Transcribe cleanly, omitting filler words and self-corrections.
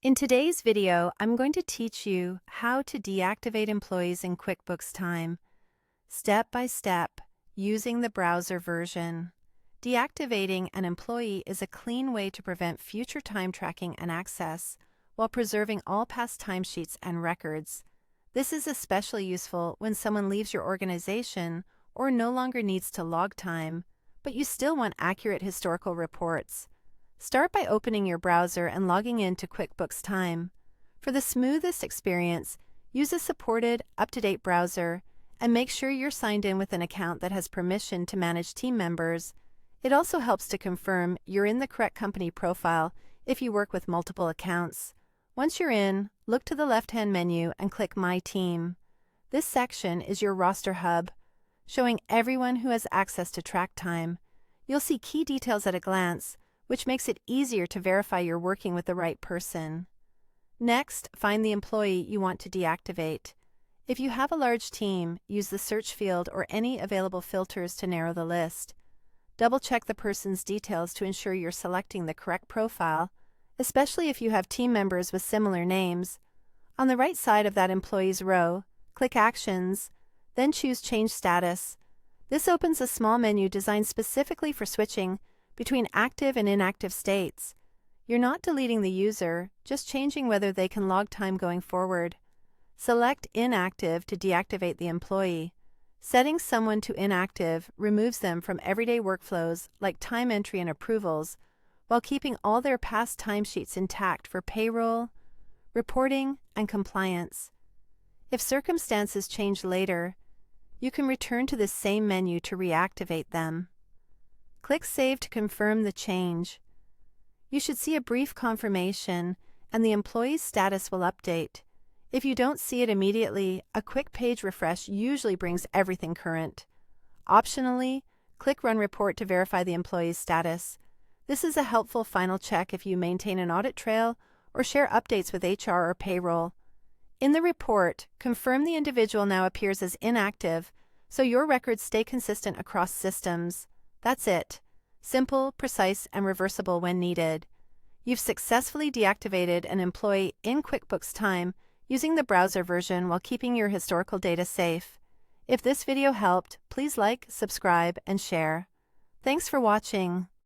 In today's video, I'm going to teach you how to deactivate employees in QuickBooks Time, step by step, using the browser version. Deactivating an employee is a clean way to prevent future time tracking and access, while preserving all past timesheets and records. This is especially useful when someone leaves your organization or no longer needs to log time, but you still want accurate historical reports. Start by opening your browser and logging in to QuickBooks Time. For the smoothest experience, use a supported, up-to-date browser and make sure you're signed in with an account that has permission to manage team members. It also helps to confirm you're in the correct company profile if you work with multiple accounts. Once you're in, look to the left-hand menu and click My Team. This section is your roster hub, showing everyone who has access to track time. You'll see key details at a glance, which makes it easier to verify you're working with the right person. Next, find the employee you want to deactivate. If you have a large team, use the search field or any available filters to narrow the list. Double-check the person's details to ensure you're selecting the correct profile, especially if you have team members with similar names. On the right side of that employee's row, click Actions, then choose Change Status. This opens a small menu designed specifically for switching between active and inactive states. You're not deleting the user, just changing whether they can log time going forward. Select Inactive to deactivate the employee. Setting someone to inactive removes them from everyday workflows like time entry and approvals, while keeping all their past timesheets intact for payroll, reporting, and compliance. If circumstances change later, you can return to the same menu to reactivate them. Click Save to confirm the change. You should see a brief confirmation, and the employee's status will update. If you don't see it immediately, a quick page refresh usually brings everything current. Optionally, click Run Report to verify the employee's status. This is a helpful final check if you maintain an audit trail or share updates with HR or payroll. In the report, confirm the individual now appears as inactive, so your records stay consistent across systems. That's it. Simple, precise, and reversible when needed. You've successfully deactivated an employee in QuickBooks Time using the browser version while keeping your historical data safe. If this video helped, please like, subscribe, and share. Thanks for watching.